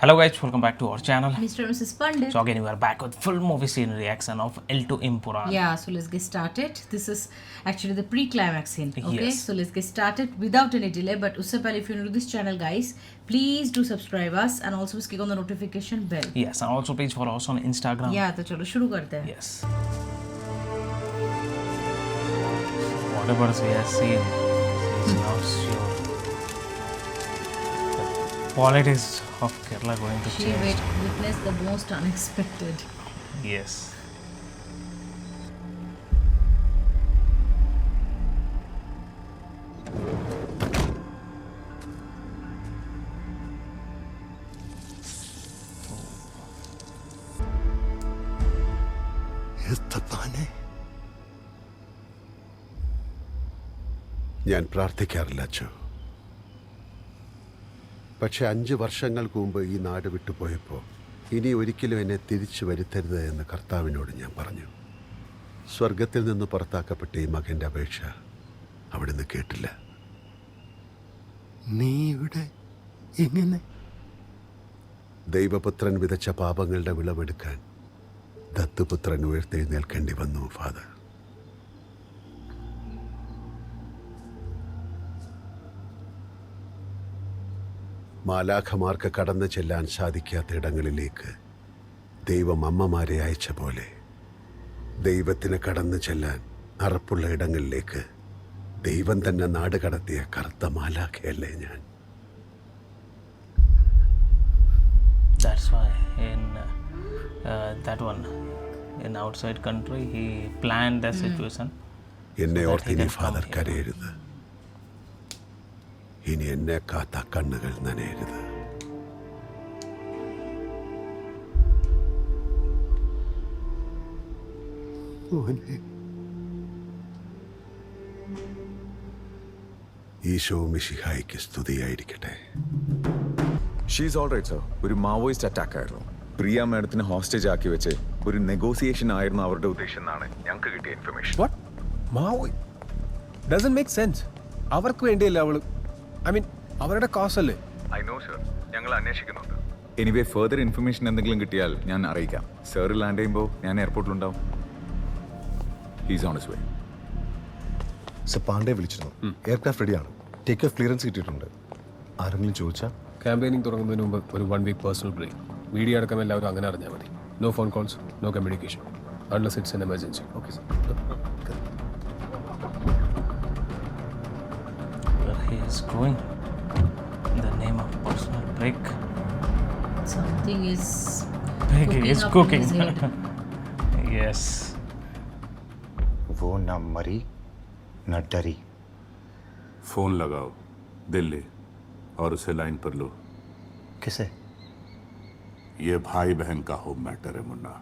Hello guys, welcome back to our channel. Mr. and Mrs. Pandit. So again we are back with full movie scene reaction of L2 Impuran. Yeah, so let's get started. This is actually the pre-climax scene. Okay, Yes. so let's get started without any delay. But usse pehle, if you're new to this channel, guys, please do subscribe us and also click on the notification bell. Yes, and also please follow us on Instagram. Yeah, तो चलो शुरू करते हैं. Yes. Whatever we have seen, is now sure. The politics of Kerala going to She change. witnessed the most unexpected. Yes. ഞാൻ പ്രാർത്ഥിക്കാറില്ല അച്ഛോ. പക്ഷെ 5 വർഷങ്ങൾക്ക് മുമ്പ് ഈ നാട് വിട്ടുപോയപ്പോൾ ഇനി ഒരിക്കലും എന്നെ തിരിച്ചു വരുത്തരുത് എന്ന് കർത്താവിനോട് ഞാൻ പറഞ്ഞു. സ്വർഗത്തിൽ നിന്ന് പുറത്താക്കപ്പെട്ട ഈ മകൻ്റെ അപേക്ഷ അവിടുന്ന് കേട്ടില്ല. നീ ഇവിടെ എങ്ങനെ? ദൈവപുത്രൻ വിതച്ച പാപങ്ങളുടെ വിളവെടുക്കാൻ ദത്തുപുത്രൻ ഉയർത്തെഴുന്നേൽക്കേണ്ടി വന്നു ഫാദർ. മാലാഖമാർക്ക് കടന്നു ചെല്ലാൻ സാധിക്കാത്ത ഇടങ്ങളിലേക്ക് ദൈവം അമ്മമാരെ അയച്ച പോലെ ദൈവത്തിന് കടന്നു ചെല്ലാൻ അറപ്പുള്ള ഇടങ്ങളിലേക്ക് ദൈവം തന്നെ നാട് കടത്തിയ കറുത്ത മാലാഖയല്ലേ ഞാൻ. That's why in that one, in outside country, he planned the situation. എന്നെ so that ഓർത്ത് he ഇനി can come ഫാദർ here. കരയരുത്. ഇനി എന്നെ കാത്ത കണ്ണുകൾ നനയരുത്. മോനെ, ഈശോ മിശിഹായിക്ക് സ്തുതിയായിരിക്കട്ടെ. She's all right sir. ഒരു മാവോയിസ്റ്റ് അറ്റാക്ക് ആയിരുന്നു. പ്രിയ മാഡത്തിന് ഹോസ്റ്റേജ് ആക്കി വെച്ച് ഒരു നെഗോസിയേഷൻ ആയിരുന്നു അവരുടെ ഉദ്ദേശം എന്നാണ് ഞങ്ങൾക്ക് കിട്ടിയ information. What? Mao? Doesn't make sense. അവർക്ക് വേണ്ടിയല്ലേ അവള്? I mean, അവരുടെ കാസല്ലേ? ഐ നോ സർ, ഞങ്ങൾ അന്വേഷിക്കുന്നുണ്ട്. എനിവേ ഫർദർ ഇൻഫർമേഷൻ എന്തെങ്കിലും കിട്ടിയാൽ ഞാൻ അറിയിക്കാം. സർ ലാൻഡ് ചെയ്യുമ്പോൾ ഞാൻ എയർപോർട്ടിലുണ്ടാവും. He's on his way. Sir Pandey വിളിച്ചിരുന്നു. എയർക്രാഫ്റ്റ് റെഡിയാണ്. ടേക്ക് ഓഫ് ക്ലിയറൻസ് കിട്ടിയിട്ടുണ്ട്. ആരെങ്കിലും ചോദിച്ചാൽ ക്യാമ്പയിനിങ് തുടങ്ങുന്നതിന് മുമ്പ് ഒരു 1 week പേഴ്സണൽ ബ്രേക്ക്. മീഡിയ അടക്കം എല്ലാവരും അങ്ങനെ അറിഞ്ഞാൽ മതി. No phone calls, no communication unless it's an emergency. Okay sir. Where he is going in the name of personal break. Something is He is up cooking. in his head. Yes. वो न मरी न डरी. Phone लगाओ दिल्ली और उसे line पर लो. किसे? ये भाई बहन का होम मैटर है मुन्ना.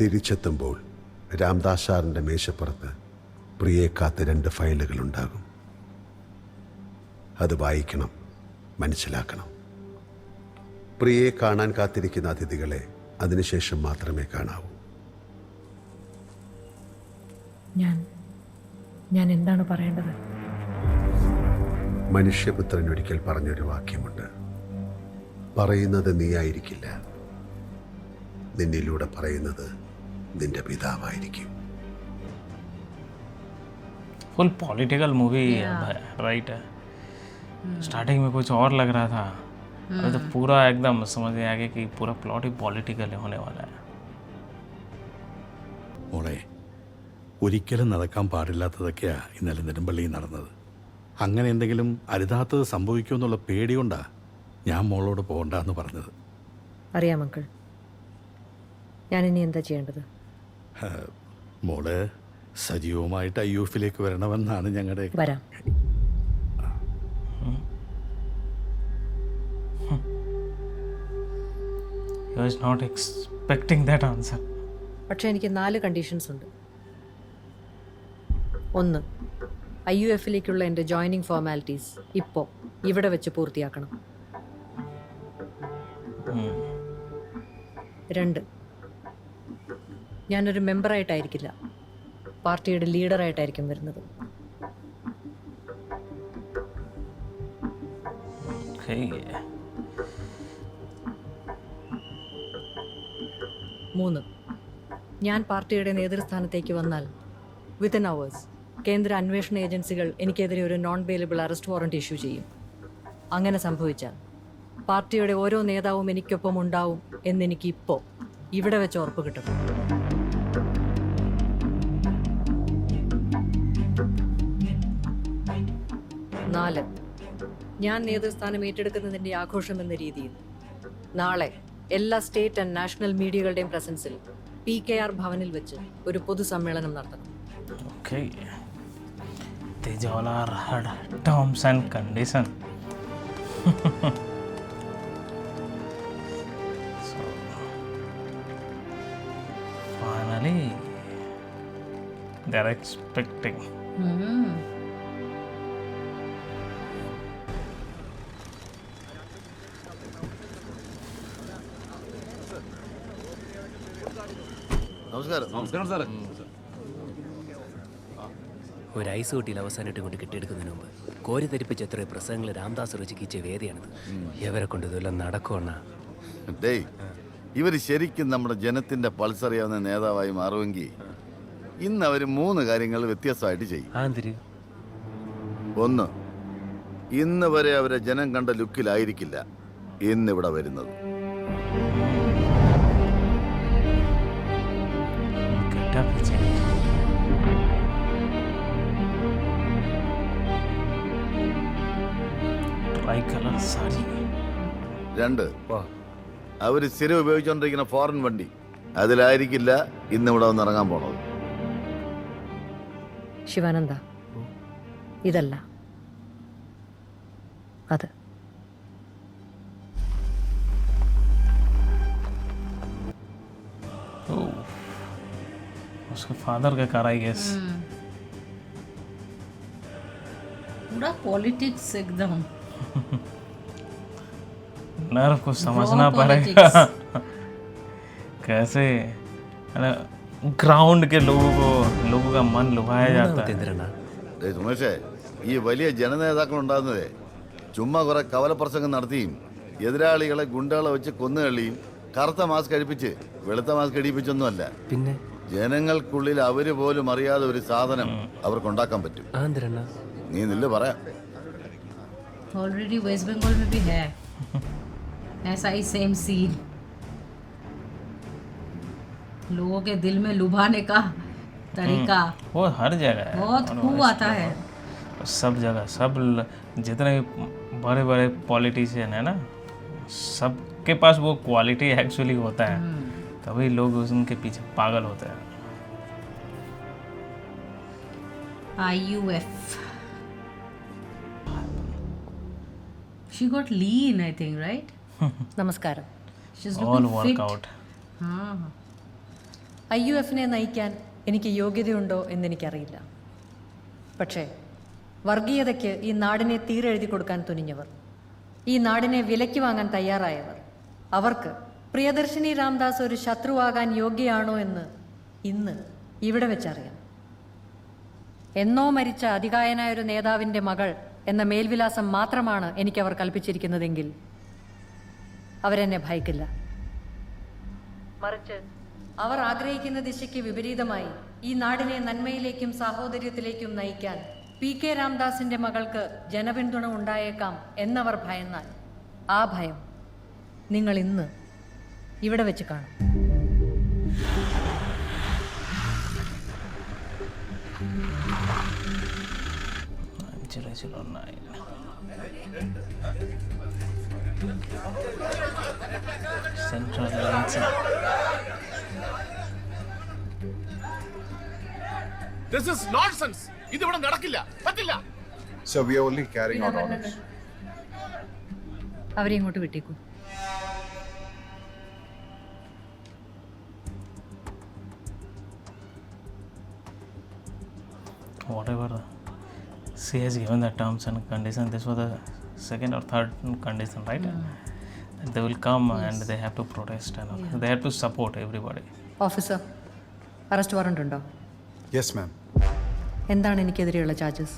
തിരിച്ചെത്തുമ്പോൾ രാംദാസ് സാറിൻ്റെ മേശപ്പുറത്ത് പ്രിയെ കാത്ത് 2 ഫയലുകളുണ്ടാകും. അത് വായിക്കണം, മനസ്സിലാക്കണം. പ്രിയെ കാണാൻ കാത്തിരിക്കുന്ന അതിഥികളെ അതിനുശേഷം മാത്രമേ കാണാവൂ. ഞാൻ എന്താണ് പറയേണ്ടത്? മനുഷ്യപുത്രൻ ഒരിക്കൽ പറഞ്ഞൊരു വാക്യമുണ്ട്. പറയുന്നത് നീയായിരിക്കില്ല, നിന്നിലൂടെ പറയുന്നത് നിന്റെ പിതാവായിരിക്കും. Full political movie, right? Starting में कुछ और लग रहा था, अभी तो पूरा एकदम समझ में आ गया कि पूरा प्लॉट ही पॉलिटिकल होने वाला है. മോളെ, ഒരിക്കലും നടക്കാൻ പാടില്ലാത്തതൊക്കെയാ ഇന്നലെ നെടുമ്പള്ളിയിൽ നടന്നത്. അങ്ങനെ എന്തെങ്കിലും അരുതാത്തത് സംഭവിക്കുമെന്നുള്ള പേടികൊണ്ടാ ഞാൻ മോളോട് പോകണ്ടെന്ന് പറഞ്ഞത്. അറിയാം അങ്കിൾ, ഞാനിനി എന്താ ചെയ്യേണ്ടത്? മോള് സജീവമായിട്ട് IUF-ലേക്ക് വരണമെന്നാണ് ഞങ്ങളുടെ. വരാം. He was not expecting that answer. പക്ഷേ എനിക്ക് 4 കണ്ടീഷൻസ് ഉണ്ട്. 1, IUF-ലേക്കുള്ള എൻ്റെ ജോയിനിങ് ഫോർമാലിറ്റീസ് ഇപ്പോൾ ഇവിടെ വെച്ച് പൂർത്തിയാക്കണം. 2, ഞാനൊരു മെമ്പറായിട്ടായിരിക്കില്ല, പാർട്ടിയുടെ ലീഡറായിട്ടായിരിക്കും വരുന്നത്. Okay. 3. ഞാൻ പാർട്ടിയുടെ നേതൃസ്ഥാനത്തേക്ക് വന്നാൽ വിത്തിൻ അവേഴ്സ് കേന്ദ്ര അന്വേഷണ ഏജൻസികൾ എനിക്കെതിരെ ഒരു non bailable arrest warrant issue ചെയ്യും. അങ്ങനെ സംഭവിച്ചാൽ പാർട്ടിയുടെ ഓരോ നേതാവും എനിക്കൊപ്പം ഉണ്ടാവും എന്നെനിക്ക് ഇപ്പോൾ ഇവിടെ വെച്ച് ഉറപ്പ് കിട്ടും. 4. ഞാൻ നേതൃസ്ഥാനം ഏറ്റെടുക്കുന്നതിൻ്റെ ആഘോഷം എന്ന രീതിയിൽ നാളെ എല്ലാ സ്റ്റേറ്റ് ആൻഡ് നാഷണൽ മീഡിയകളുടെയും പ്രസൻസിൽ PKR ഭവനിൽ വെച്ച് ഒരു പൊതുസമ്മേളനം നടത്തണം. Okay. These all are hard terms and conditions. So, finally, they're expecting. നമസ്കാരം സാറേ. ഒരു ഐസ് കുട്ടിയിൽ അവസാനമായിട്ട് കൊണ്ട് കെട്ടിയെടുക്കുന്നതിന് മുമ്പ് കോരി തെരിപ്പിച്ച എത്ര പ്രസംഗങ്ങൾ രാംദാസ് രചിക്കിച്ച വേദിയാണിത്. ഇവരെ കൊണ്ട് ഇതെല്ലാം നടക്കുമെന്ന ഡേയ്, ഇവർ ശരിക്കും നമ്മുടെ ജനത്തിന്റെ പൾസറിയാവുന്ന നേതാവായി മാറുമെങ്കിൽ ഇന്ന് അവർ 3 കാര്യങ്ങൾ വ്യത്യസ്തമായിട്ട് ചെയ്യും. 1, ഇന്ന് വരെ അവരെ ജനം കണ്ട ലുക്കിലായിരിക്കില്ല ഇന്നിവിടെ വരുന്നത്. രണ്ട്, അവര് സ്ഥിരം ഉപയോഗിച്ചുകൊണ്ടിരിക്കുന്ന ഫോറിൻ വണ്ടി അതിലായിരിക്കില്ല ഇന്നിവിടെ വന്ന് ഇറങ്ങാൻ പോണത്. ശിവാനന്ദ, ഇതല്ല അത്. उसके फादर का कार आई गेस. पूरा पॉलिटिक्स एकदम. नर्व को समझना पड़ेगा कैसे ग्राउंड के लोगों का मन लुभाया जाता है. സുമേഷേ, ഈ വലിയ ജനനേതാക്കൾ ഉണ്ടാകുന്നതേ ചുമ്മാ കുറെ കവലപ്രസംഗം നടത്തിയും എതിരാളികളെ ഗുണ്ടകളെ വെച്ച് കൊന്നുകളിയും കറുത്ത മാസ്ക് കഴിപ്പിച്ച് വെളുത്ത മാസ്ക് അടിപ്പിച്ചൊന്നുമല്ല. പിന്നെ ജനങ്ങൾക്കുള്ളിൽ അവര് പോലും അറിയാതെ ഒരു സാധനം അവർക്കുണ്ടാക്കാൻ പറ്റും. നീ നില്ല് പറയാം. ऑलरेडी वेस्ट बंगाल में भी है ऐसा ही सेम सीन. लोगों के दिल में लुभाने का तरीका वो हर जगह है. बहुत खूब आता है सब जगह. सब जितने बड़े बड़े पॉलिटिशियन है ना, सबके पास वो क्वालिटी एक्चुअली होता है. तभी लोग उनके पीछे पागल होते हैं. IUF. She got lean, I think, right? നമസ്കാരം. She's All looking fit. workout. IUFനെ നയിക്കാൻ എനിക്ക് യോഗ്യതയുണ്ടോ എന്നെനിക്കറിയില്ല. പക്ഷേ വർഗീയതയ്ക്ക് ഈ നാടിനെ തീരെഴുതി കൊടുക്കാൻ തുനിഞ്ഞവർ, ഈ നാടിനെ വിലയ്ക്ക് വാങ്ങാൻ തയ്യാറായവർ, അവർക്ക് പ്രിയദർശിനി രാംദാസ് ഒരു ശത്രുവാകാൻ യോഗ്യയാണോ എന്ന് ഇന്ന് ഇവിടെ വെച്ചറിയാം. എന്നോ മരിച്ച അതികായനായ ഒരു നേതാവിൻ്റെ മകൾ എന്ന മേൽവിലാസം മാത്രമാണ് എനിക്കവർ കൽപ്പിച്ചിരിക്കുന്നതെങ്കിൽ അവരെന്നെ ഭയക്കില്ല. മറിച്ച് അവർ ആഗ്രഹിക്കുന്ന ദിശയ്ക്ക് വിപരീതമായി ഈ നാടിനെ നന്മയിലേക്കും സാഹോദര്യത്തിലേക്കും നയിക്കാൻ PK രാംദാസിന്റെ മകൾക്ക് ജനപിന്തുണ ഉണ്ടായേക്കാം എന്നവർ ഭയന്നാൽ ആ ഭയം നിങ്ങൾ ഇന്ന് ഇവിടെ വെച്ച് കാണും. Central Lines. This is nonsense. ഇതിവിടെ നടക്കില്ല, പറ്റില്ല. So we are only carrying out orders. അവരെ ഇങ്ങോട്ട് വിട്ടേക്കൂ. Whatever she has given the terms and conditions, this was the second or third condition, right? They will come and they have to protest and all. They have to support everybody. Officer, arrest warrant ഉണ്ടോ? Yes ma'am. എന്താണ് എനിക്കെതിരെയുള്ള charges?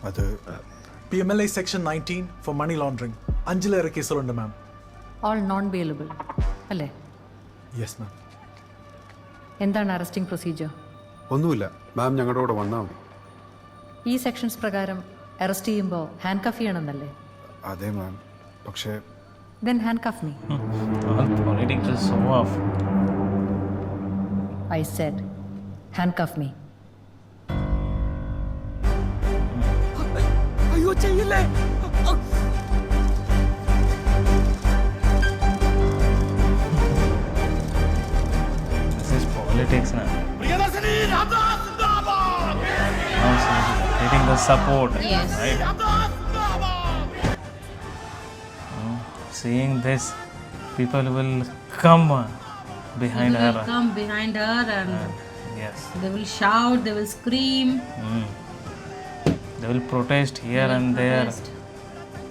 അത് PMLA section 19 for money laundering. 5 കേസുകളുണ്ട് ma'am. All non bailable അല്ലേ? Yes ma'am. എന്താണ് arresting procedure? ഒന്നുമില്ല മാം, ഞങ്ങളുടെ കൂടെ വന്നാൽ മതി. ഈ സെക്ഷൻസ് പ്രകാരം അറസ്റ്റ് ചെയ്യുമ്പോൾ ഹാൻഡ് കഫ് ചെയ്യണമെന്നല്ലേ? അതെ മാം, പക്ഷേ then handcuff me. All politics is so off. I said handcuff me. അയ്യോ ചെയ്യില്ലേ. This is politics now. Now she's getting the support. Yes. Right? Seeing this, people will come behind People her. will come behind her and Yes. they will shout, they will scream. They will protest here They will and there. protest.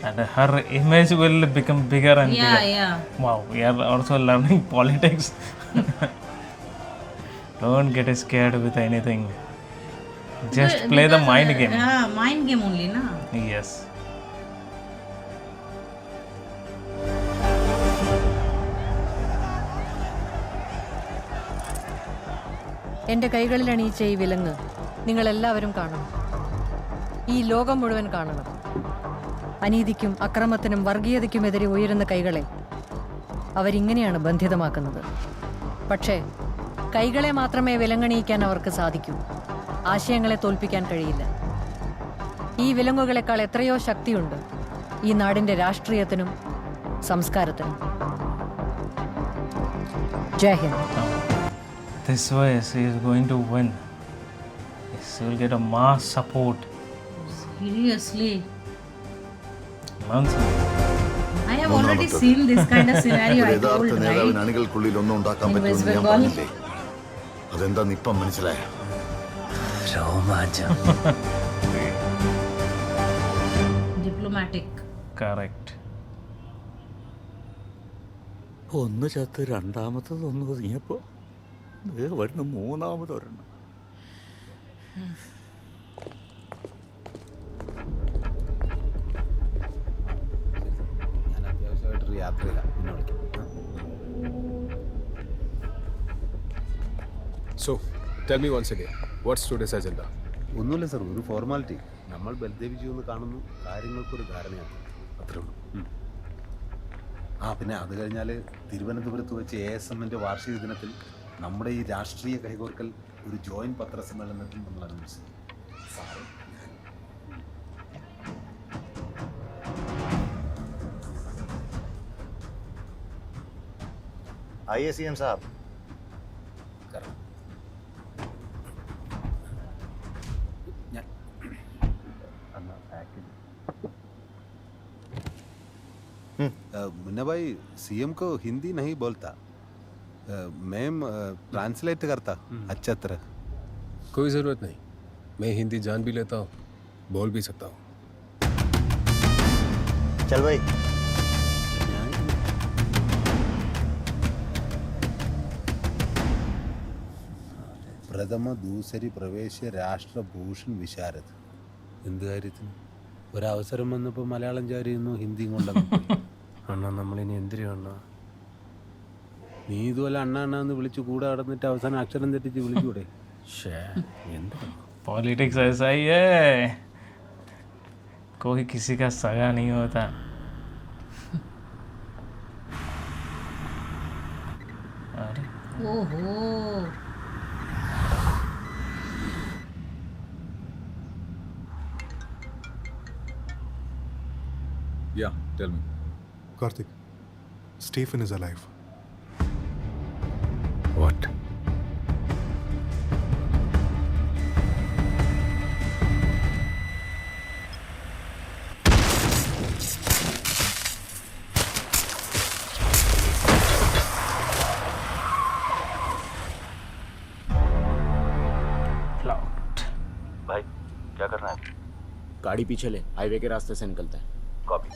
And her image will become bigger and Yeah, bigger. yeah. Wow, we are also learning politics. Don't get scared with anything. Just play the mind game. Yeah, mind game only, na. Yes. എൻ്റെ കൈകളിൽ അണിയിച്ച ഈ വിലങ്ങ് നിങ്ങളെല്ലാവരും കാണണം. ഈ ലോകം മുഴുവൻ കാണണം. അനീതിക്കും അക്രമത്തിനും വർഗീയതയ്ക്കുമെതിരെ ഉയരുന്ന കൈകളെ അവരിങ്ങനെയാണ് ബന്ധിതമാക്കുന്നത്. പക്ഷേ കൈകളെ മാത്രമേ വിലങ്ങണിയിക്കാൻ അവർക്ക് സാധിക്കൂ. ആശയങ്ങളെ തോൽപ്പിക്കാൻ കഴിയില്ല. ഈ വിലങ്ങുകളെക്കാൾ എത്രയോ ശക്തിയുണ്ട് ഈ നാടിൻ്റെ രാഷ്ട്രീയത്തിനും സംസ്കാരത്തിനും. ജയ് Hind. This way she is going to win. She will get a mass support. Seriously. Nonsense. I have already seen this kind of scenario. I told, യഥാർത്ഥ നേതാവിന് right? അണികൾക്കുള്ളിൽ ഒന്നും ഉണ്ടാക്കാൻ In West പറ്റുമെന്ന് ഞാൻ Bengal. പറഞ്ഞില്ലേ? അതെന്താന്ന് ഇപ്പം മനസ്സിലായ? രോമാഞ്ചം. Diplomatic. Correct. ഒന്ന് ചത്ത് രണ്ടാമത്തത് ഒന്ന് ഒതുങ്ങിയപ്പോൾ വരുന്ന മൂന്നാമതൊരെണ്ണം. ഞാൻ അത്യാവശ്യമായിട്ടൊരു യാത്രയില്ല, പിന്നെ വിളിക്കാം. So, tell me once again, what's today's agenda? ഒന്നുമില്ല സർ, ഒരു ഫോർമാലിറ്റി. നമ്മൾ ബൽദേവിജി ഒന്ന് കാണുന്നു, കാര്യങ്ങൾക്കൊരു ധാരണയാണ്, അത്രേ ഉള്ളൂ. പിന്നെ അത് കഴിഞ്ഞാൽ തിരുവനന്തപുരത്ത് വെച്ച് ASMന്റെ വാർഷിക ദിനത്തിൽ നമ്മുടെ ഈ രാഷ്ട്രീയ കൈകോർക്കൽ ഒരു ജോയിന്റ് പത്രസമ്മേളനത്തിൽ നമ്മൾ അനൗൺസ് ചെയ്യും. IACM साहब. मुन्ना भाई, CM को हिंदी नहीं बोलता, मैम ट्रांसलेट करता अच्छा तरह. कोई ज़रूरत नहीं, मैं हिंदी जान भी लेता हूँ, बोल भी सकता हूँ. चल भाई. പ്രഥമ ദൂസരി പ്രവേശ രാഷ്ട്രഭൂഷൺ വിശാരദ്. എന്ത് കാര്യത്തിന്? ഒരവസരം വന്നപ്പോൾ മലയാളം ചാരിയുന്നു, ഹിന്ദിയും കൊണ്ടു. അണ്ണാ നമ്മളിനി എന്തിനു അണ്ണാ? നീ ഇതുപോലെ അണ്ണ അണ്ണാന്ന് വിളിച്ച് കൂടെ നടന്നിട്ട് അവസാനം അക്ഷരം തെറ്റിച്ച് വിളിക്കൂടെ? Politics ऐसा ही है, कोई किसी का सगा नहीं होता. अरे ओहो. Yeah, tell me. Karthik, Stephen is alive. What? भाई क्या करना है? गाड़ी पीछे ले, हाईवे के रास्ते से निकलता है. Copy.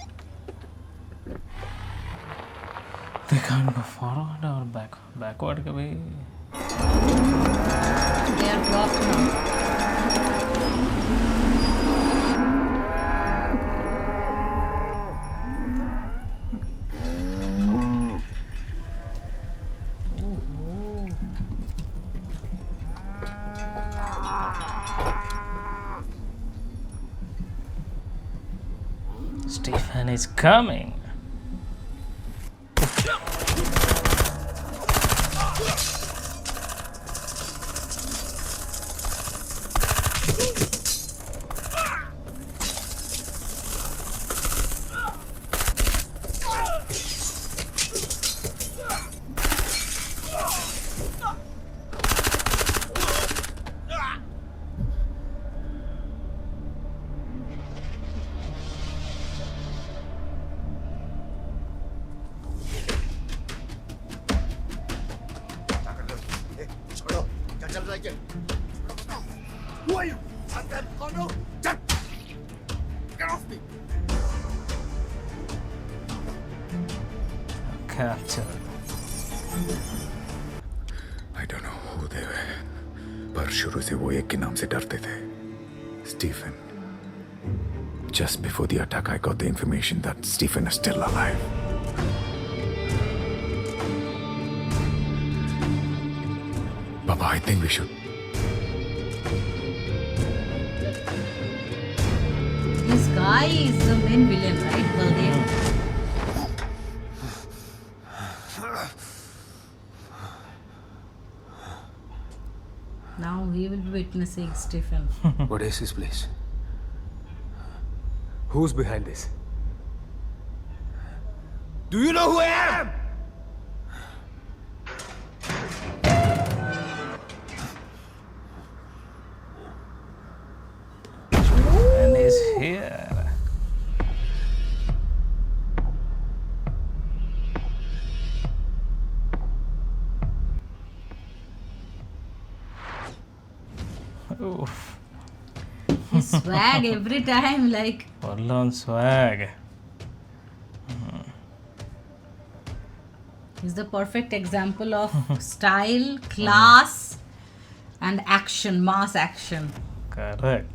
They can't go forward or backward कभी. They are blocked now. Stephen is coming. Who are you? Oh no! Get off me! Captured. I don't know who they were, पर शुरू से वो एक के नाम से डरते थे, Stephen. Just before the attack, I got the information that Stephen is still alive. Baba, I think we should. This guy is the main villain, right? Baldev. Now he will be witnessing Stephen. What is this place? Who's behind this? Do you know who I am? And he's here. Oof. His swag every time, like. Full on swag. He's the perfect example of style, class, and action, mass action. Correct.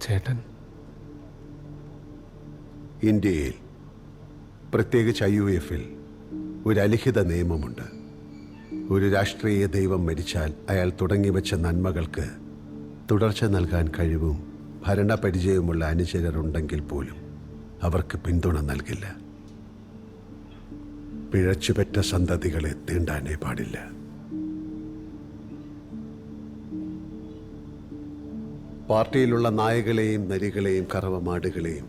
ചേട്ടൻ ഇന്ത്യയിൽ പ്രത്യേകിച്ച് IUF-ൽ ഒരു അലിഖിത നിയമമുണ്ട്. ഒരു രാഷ്ട്രീയ ദൈവം മരിച്ചാൽ അയാൾ തുടങ്ങിവെച്ച നന്മകൾക്ക് തുടർച്ച നൽകാൻ കഴിവും ഭരണപരിചയമുള്ള അനുചരരുണ്ടെങ്കിൽ പോലും അവർക്ക് പിന്തുണ നൽകില്ല. പിഴച്ചുപെറ്റ സന്തതികളെ തീണ്ടാനേ പാടില്ല. പാർട്ടിയിലുള്ള നായകളെയും നരികളെയും കറവമാടുകളെയും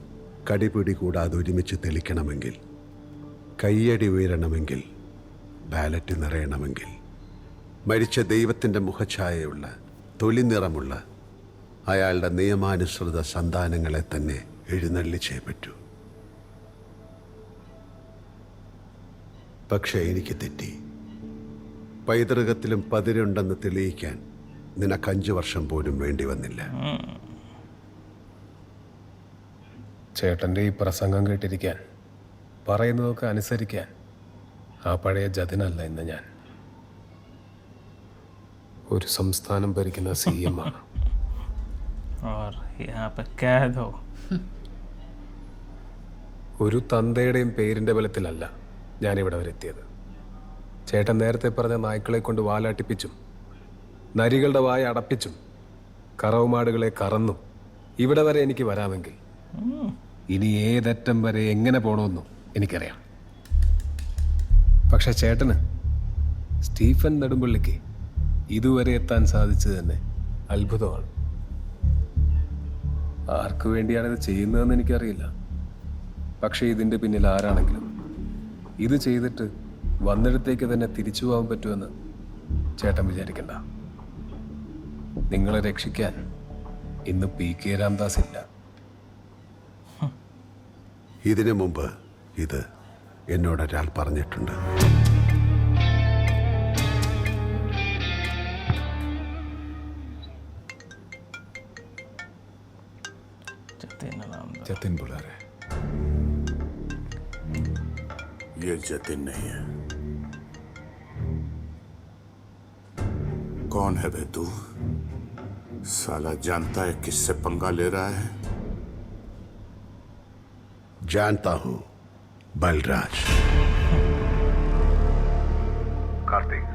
കടിപിടി കൂടാതെ ഒരുമിച്ച് തെളിക്കണമെങ്കിൽ, കയ്യടി ഉയരണമെങ്കിൽ, ബാലറ്റ് നിറയണമെങ്കിൽ, മരിച്ച ദൈവത്തിൻ്റെ മുഖഛായയുള്ള തൊലി നിറമുള്ള അയാളുടെ നിയമാനുസൃത സന്താനങ്ങളെ തന്നെ എഴുന്നള്ളിച്ചേ പറ്റൂ. പക്ഷേ എനിക്ക് തെറ്റി. പൈതൃകത്തിലും പതിരുണ്ടെന്ന് തെളിയിക്കാൻ നിനക്ക് 5 വർഷം പോലും വേണ്ടി വന്നില്ല. ചേട്ടൻ്റെ ഈ പ്രസംഗം കേട്ടിരിക്കാൻ, പറയുന്നതൊക്കെ അനുസരിക്കാൻ ആ പഴയ ജതിനല്ല ഇന്ന് ഞാൻ. ഒരു സംസ്ഥാനം ഭരിക്കുന്ന CM ആണ്. और यहाँ पे कैद हो. ഒരു തന്തയുടെയും പേരിൻ്റെ ബലത്തിലല്ല ഞാനിവിടെ വരെ എത്തിയത്. ചേട്ടൻ നേരത്തെ പറഞ്ഞ നായ്ക്കളെ കൊണ്ട് വാലാട്ടിപ്പിച്ചും നരികളുടെ വായ അടപ്പിച്ചും കറവുമാടുകളെ കറന്നും ഇവിടെ വരെ എനിക്ക് വരാമെങ്കിൽ ഇനി ഏതറ്റം വരെ എങ്ങനെ പോകണമെന്നും എനിക്കറിയാം. പക്ഷെ ചേട്ടന്, സ്റ്റീഫൻ നെടുമ്പള്ളിക്ക് ഇതുവരെ എത്താൻ സാധിച്ചത് തന്നെ അത്ഭുതമാണ്. ആർക്കു വേണ്ടിയാണിത് ചെയ്യുന്നതെന്ന് എനിക്കറിയില്ല. പക്ഷേ ഇതിൻ്റെ പിന്നിൽ ആരാണെങ്കിലും ഇത് ചെയ്തിട്ട് വന്നിടത്തേക്ക് തന്നെ തിരിച്ചു പോകാൻ പറ്റുമെന്ന് ചേട്ടൻ വിചാരിക്കണ്ട. നിങ്ങളെ രക്ഷിക്കാൻ ഇന്ന് PK രാംദാസ് ഇല്ല. ഇതിനു മുമ്പ് ഇത് എന്നോടൊരാൾ പറഞ്ഞിട്ടുണ്ട്. जतिन रामदास। जतिन बुला रहे। ये जतिन नहीं है। कौन है बे तू? साला जानता है किससे पंगा ले रहा है? जानता हूं, बलराज। कार्तिक,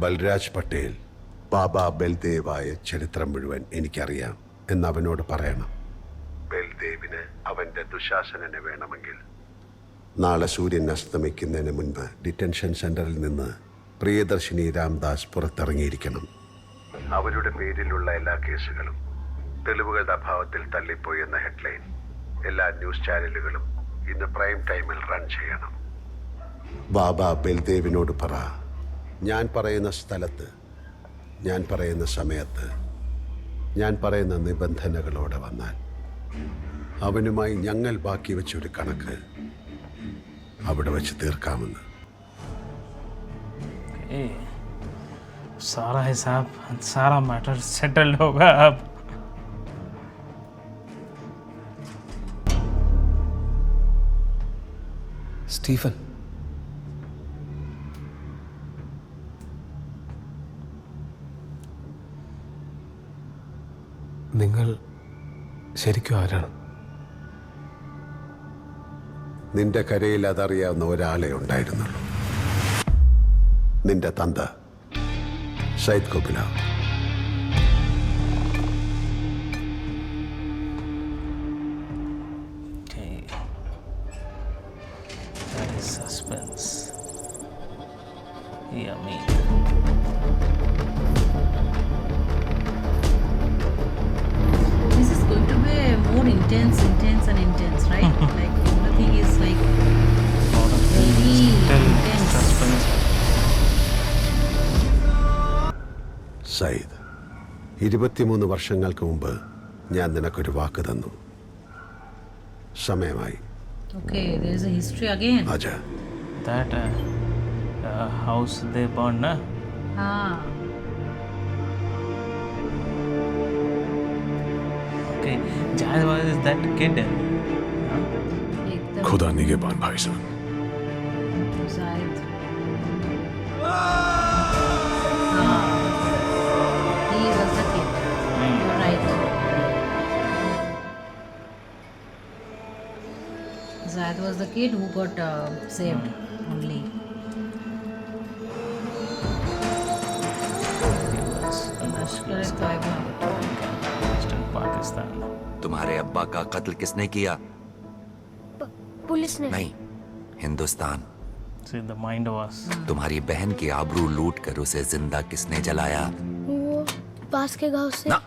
ബൽരാജ് പട്ടേൽ ബാബ ബൽദേവായ ചരിത്രം മുഴുവൻ എനിക്കറിയാം എന്ന് അവനോട് പറയണം. ബൽദേവിന് അവന്റെ ദുശാസനനെ വേണമെങ്കിൽ നാളെ സൂര്യൻ അസ്തമിക്കുന്നതിന് മുൻപ് ഡിറ്റൻഷൻ സെന്ററിൽ നിന്ന് പ്രിയദർശിനി രാംദാസ് പുറത്തിറങ്ങിയിരിക്കണം. അവരുടെ പേരിലുള്ള എല്ലാ കേസുകളും തെളിവുകളുടെ അഭാവത്തിൽ തള്ളിപ്പോയി എന്ന ഹെഡ്ലൈൻ എല്ലാ ന്യൂസ് ചാനലുകളും ഇന്ന് പ്രൈം ടൈമിൽ റൺ ചെയ്യണം. ബാബ ബൽദേവിനോട് പറ, ഞാൻ പറയുന്ന സ്ഥലത്ത്, ഞാൻ പറയുന്ന സമയത്ത്, ഞാൻ പറയുന്ന നിബന്ധനകളോടെ വന്നാൽ അവനുമായി ഞങ്ങൾ ബാക്കി വെച്ചൊരു കണക്ക് അവിടെ വെച്ച് തീർക്കാമെന്ന്. सारा हिसाब, सारा मैटर सेटल्ड होगा अब. സ്റ്റീഫൻ, നിങ്ങൾ ശരിക്കും ആരാണ്? നിന്റെ കരയിൽ അതറിയാവുന്ന ഒരാളെ ഉണ്ടായിരുന്നുള്ളൂ. നിന്റെ തന്ത Sayyid കുബ്ലാവ്. Suspense. Yummy. This is going to be more intense, right? Like everything is like very intense. Sayyid, 23 വർഷങ്ങൾക്ക് മുമ്പ് ഞാൻ നിനക്കൊരു വാക്ക് തന്നു. സമയമായി. Okay, there is a history again. ആജാ. That house they burned, na? Ah. Okay, Jayawaz is that kid. एकदम खुदा निगहबान भाई साहब। Zaid. He was the kid. You're right. Zaid was the kid who got saved only. Lashkar-e-Taiba. Pakistan. तुम्हारे अब्बा का कत्ल किसने किया? पुलिस ने। नहीं, Hindustan. See, the mind was. तुम्हारी बहन की आबरू लूट कर उसे जिंदा किसने जलाया? वो पास के गांव से। ना,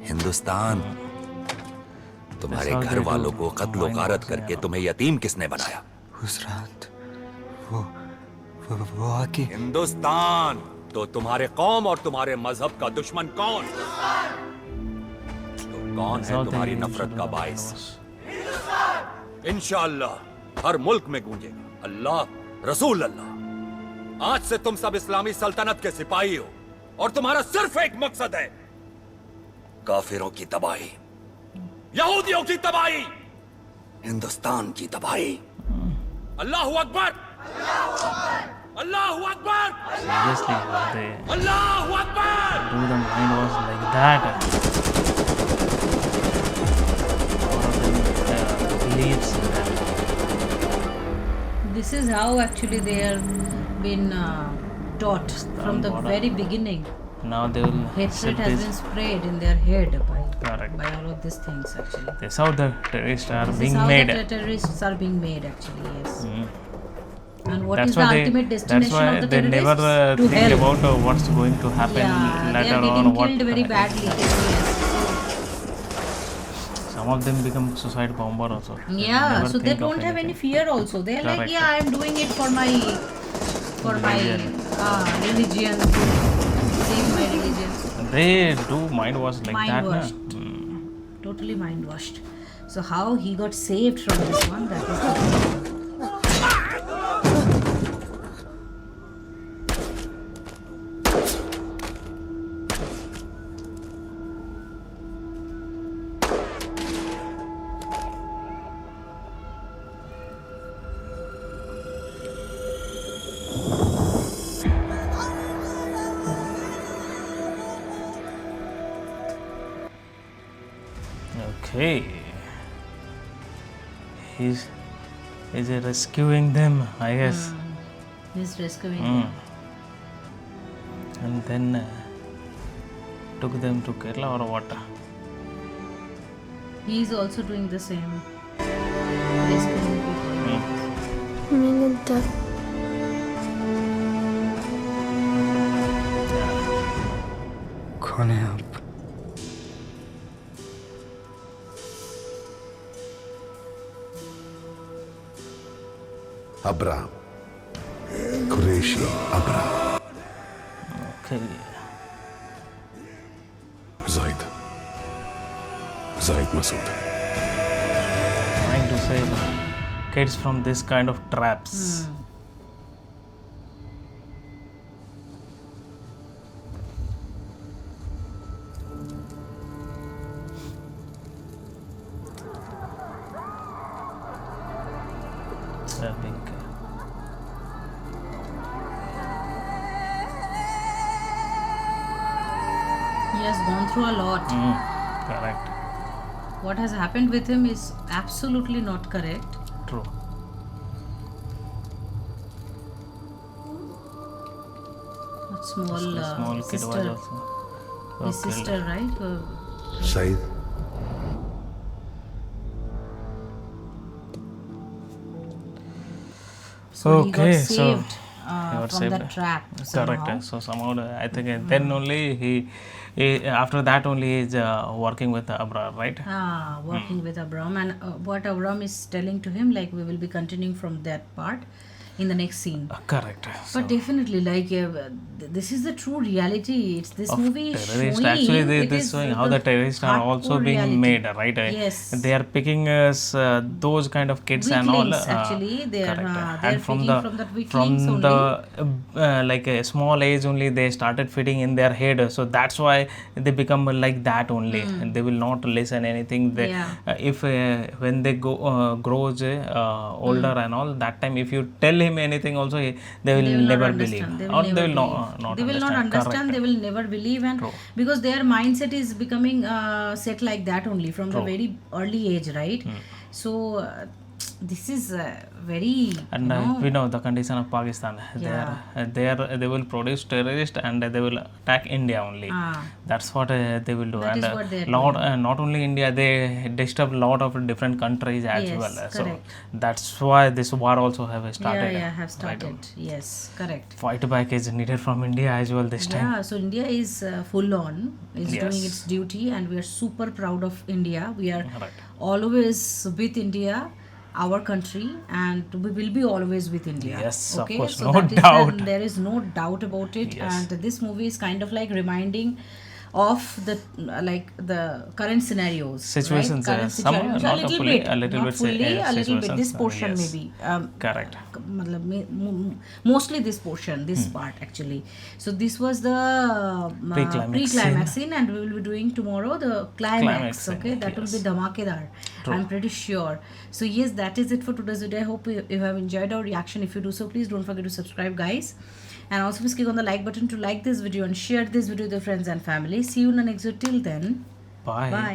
हिंदुस्तान। तुम्हारे घर वालों को कत्लो गारत करके तुम्हें यतीम किसने बनाया? उस रात वो आके। हिंदुस्तान। तो तुम्हारे कौम और तुम्हारे मजहब का दुश्मन कौन? तो कौन है तुम्हारी नफरत का बाइस? इंशाअल्लाह हर मुल्क में गूंजेगा अल्लाह रसूल अल्लाह। आज से तुम सब इस्लामी सल्तनत के सिपाही हो और तुम्हारा सिर्फ एक मकसद है, काफिरों की तबाही, यहूदियों की तबाही, हिंदुस्तान की तबाही। अल्लाहु अकबर, अल्लाहु अकबर, Seriously, they अल्लाहु Akbar. do the mind was like that. All of them believes in that. This is how actually they are been taught from the very beginning. Now they will Hatred set has this. been sprayed in their head Correct. by all of these things actually. That's how the terrorists are This being is how made. the terrorists are being made actually, yes. And what That's is why the they, ultimate that's destination why of the they never terrorists? To think hell. about what's going to happen Yeah, they later are on. getting What killed very badly. Yes. some of them become suicide bomber also. Yeah, Never so they think of don't have any anything. fear also. They are like, Correct. yeah, I am doing it for my religion, to save my religion. They do mind wash like Mind that. Na? washed. Totally mind washed. So how he got saved from this one, that is the Okay. He's rescuing them, I guess. He's rescuing Mm. them. And then took them to Kerala or what? He's also doing the same. Rescuing people. Minanta. कौन है आप? Abram Qureshi Abram. Okay. Zaid Masood. Trying to save kids from this kind of traps. I think. He has gone through a lot. Correct. What has happened with him is absolutely not correct. True. That small, Small kid sister, was also. his killed. sister, right? Syed, So he Okay, got so saved he got from saved. that trap. Correct. somehow. So somehow I think then only he after that only he is working with Abrar, right? Working with Abram, and what Abram is telling to him, like, we will be continuing from that part in the next scene. Correct. But definitely, like, this is the true reality. It's this Of movie is terrorists. showing. Actually, it this is showing how the terrorists are also hardcore being reality. made, right? Yes. They are picking those kind of kids and all. Weaklings, actually, they are. Correct. They are And from feeding the from that weaklings from the like a small age only they started feeding in their head, so that's why they become like that only. And they will not listen anything. They, if when they go grows older and all, that time if you tell him anything also, they will never believe. They Or will they will never not they will not understand. Correct. They will never believe, and because their mindset is becoming set like that only from the very early age, right? So this is very, and we know the condition of Pakistan. They will produce terrorists and they will attack India only. That's what they will do. That And is what they are not only India, they disturb a lot of different countries as Yes, well. So correct. that's why this war also have started. have started. Yes, correct. Fight back is needed from India as well this time. Yeah, so India is full on, is Yes. doing its duty, and we are super proud of India. We are Correct. always with India, our country, and we will be always with India. Yes, of okay? course, So no that is doubt. there is no doubt about it. Yes. And this movie is kind of like reminding of the like the current scenarios, Situations, right? Current some situations, not fully, a little not bit, fully, a little bit. This situations, portion yes. maybe. Correct. Mostly this portion, this part actually. So this was the Pre-climax scene, and we will be doing tomorrow the climax. scene, Okay, that will be dhamakedar. I'm pretty sure. So yes, that is it for today's video. I hope you have enjoyed our reaction. If you do so, please don't forget to subscribe, guys. And also please click on the like button to like this video and share this video with your friends and family. See you in the next video. Till then, Bye. bye.